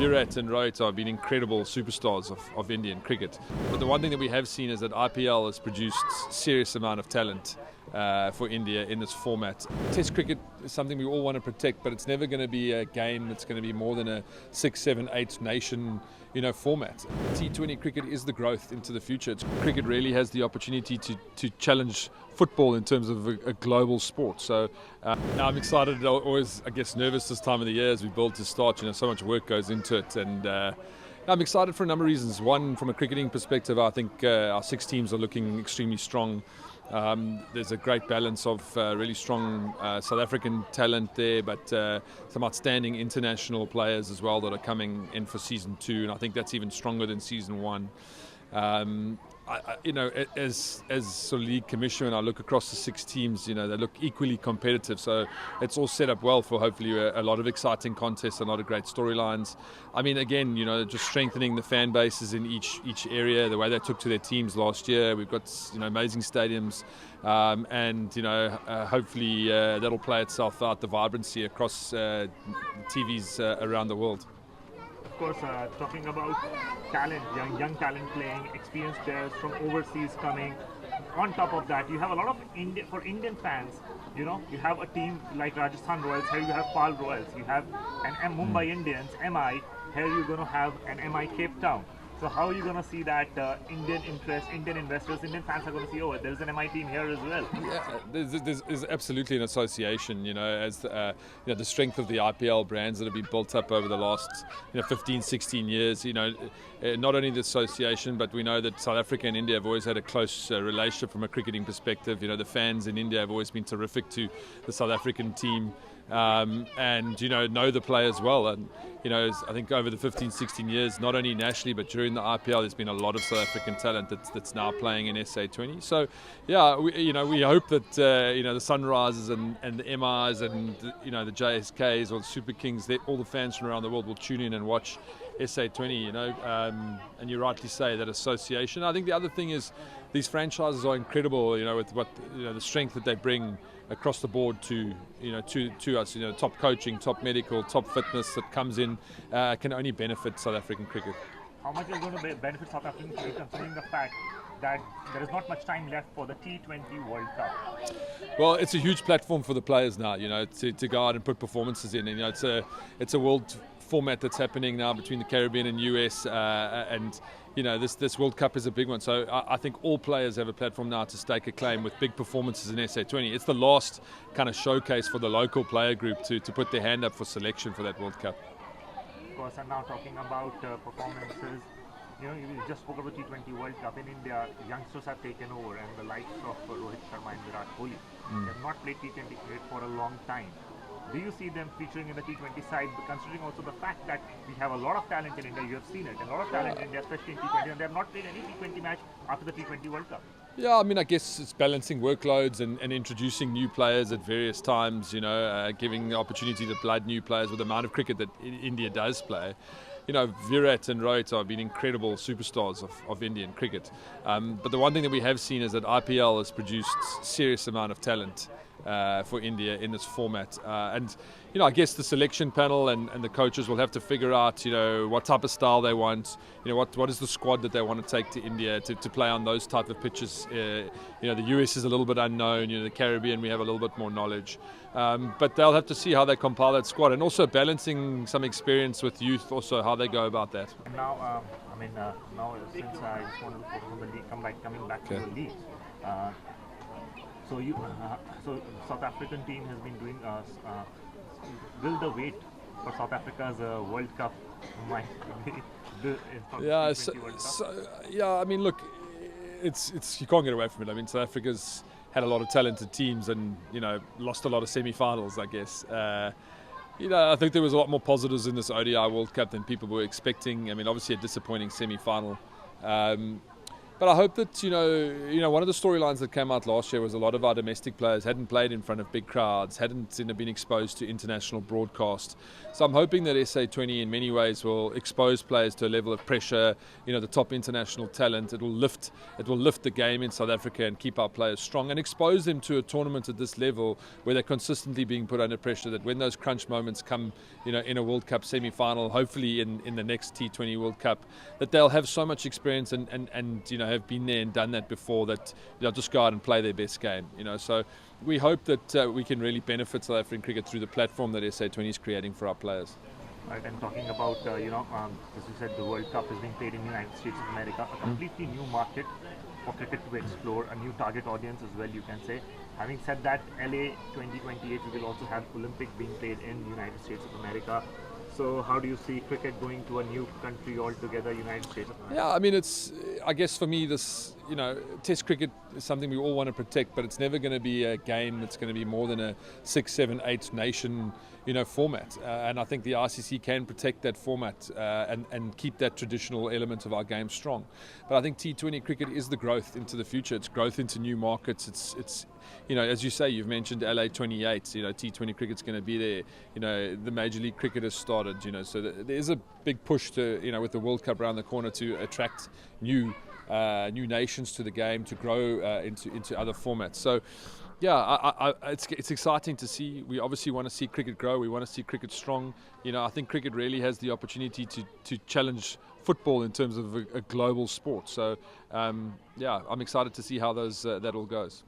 Virat and Rohit have been incredible superstars of Indian cricket. But the one thing that we have seen is that IPL has produced serious amount of talent for India in this format. Test cricket is something we all want to protect, but it's never going to be a game that's going to be more than a 6, 7, 8 nation format. T20 cricket is the growth into the future. Cricket really has the opportunity to challenge football in terms of a global sport. So now I'm excited, always I guess nervous this time of the year as we build to start. So much work goes into it, and I'm excited for a number of reasons. One, from a cricketing perspective, I think our 6 teams are looking extremely strong. There's a great balance of really strong South African talent there, but some outstanding international players as well that are coming in for season 2, and I think that's even stronger than season 1. As sort of league commissioner, and I look across the 6 teams, they look equally competitive. So it's all set up well for hopefully a lot of exciting contests, a lot of great storylines. I mean, again, just strengthening the fan bases in each area, the way they took to their teams last year. We've got amazing stadiums, and hopefully that'll play itself out, the vibrancy across TVs around the world. Of course, talking about talent, young talent playing, experienced players from overseas coming. On top of that, you have a lot of Indian fans. You have a team like Rajasthan Royals. Here you have Pal Royals. You have an Mumbai Indians, MI. Here you're going to have an MI Cape Town. So how are you going to see that Indian interest, Indian investors, Indian fans are going to see, oh, there's an MI team here as well? Yeah, there's absolutely an association, as the strength of the IPL brands that have been built up over the last 15, 16 years. Not only the association, but we know that South Africa and India have always had a close relationship from a cricketing perspective. The fans in India have always been terrific to the South African team. And know the players well, and I think over the 15, 16 years, not only nationally but during the IPL, there's been a lot of South African talent that's now playing in SA20. So yeah, we hope that the Sunrisers and the MIs and the JSKs or the Super Kings, all the fans from around the world will tune in and watch SA20. And you rightly say that association. I think the other thing is these franchises are incredible. With what the strength that they bring across the board to us, top coaching, top medical, top fitness that comes in can only benefit South African cricket. How much is going to benefit South African cricket, considering the fact that there is not much time left for the T20 World Cup? Well, it's a huge platform for the players now, to go out and put performances in. And, it's a world format that's happening now between the Caribbean and US, and this World Cup is a big one. So I think all players have a platform now to stake a claim with big performances in SA20. It's the last kind of showcase for the local player group to put their hand up for selection for that World Cup. Of course, and now talking about performances, you just spoke about the T20 World Cup. In India, youngsters have taken over, and the likes of Rohit Sharma and Virat Kohli have not played T20 cricket for a long time. Do you see them featuring in the T20 side, considering also the fact that we have a lot of talent in India? You have seen it, a lot of talent in India, especially in T20, and they have not played any T20 match after the T20 World Cup. Yeah, I mean, I guess it's balancing workloads and introducing new players at various times, giving the opportunity to blood new players with the amount of cricket that India does play. Virat and Rohit have been incredible superstars of Indian cricket. But the one thing that we have seen is that IPL has produced serious amount of talent for India in this format, and I guess the selection panel and the coaches will have to figure out what type of style they want, what is the squad that they want to take to India to play on those type of pitches. The US is a little bit unknown, the Caribbean we have a little bit more knowledge, but they'll have to see how they compile that squad, and also balancing some experience with youth, also how they go about that. And now, now since I just wanted to focus on the league, coming back to the league. So South African team has been doing. Will the wait for South Africa's World Cup might be the World Cup? I mean, look, it's you can't get away from it. I mean, South Africa's had a lot of talented teams and lost a lot of semi-finals, I guess. I think there was a lot more positives in this ODI World Cup than people were expecting. I mean, obviously a disappointing semi-final. But I hope that, one of the storylines that came out last year was a lot of our domestic players hadn't played in front of big crowds, hadn't been exposed to international broadcast. So I'm hoping that SA20 in many ways will expose players to a level of pressure, the top international talent. It will lift the game in South Africa and keep our players strong and expose them to a tournament at this level where they're consistently being put under pressure, that when those crunch moments come, in a World Cup semi-final, hopefully in the next T20 World Cup, that they'll have so much experience and have been there and done that before, that they'll just go out and play their best game. So we hope that we can really benefit South African cricket through the platform that SA20 is creating for our players. Right, and talking about, as you said, the World Cup is being played in the United States of America, a completely new market for cricket to explore, a new target audience as well, you can say. Having said that, LA 2028, we will also have Olympic being played in the United States of America. So how do you see cricket going to a new country altogether, United States of America? Yeah, I guess for me, this, Test cricket is something we all want to protect, but it's never going to be a game that's going to be more than a 6, 7, 8 nation, format. And I think the ICC can protect that format and keep that traditional element of our game strong. But I think T20 cricket is the growth into the future. It's growth into new markets. It's as you say, you've mentioned LA 28. T20 cricket's going to be there. The Major League cricket has started. So there's a big push to, with the World Cup around the corner, to attract new nations to the game, to grow into other formats. So, yeah, it's exciting to see. We obviously want to see cricket grow. We want to see cricket strong. I think cricket really has the opportunity to challenge football in terms of a global sport. So, I'm excited to see how that all goes.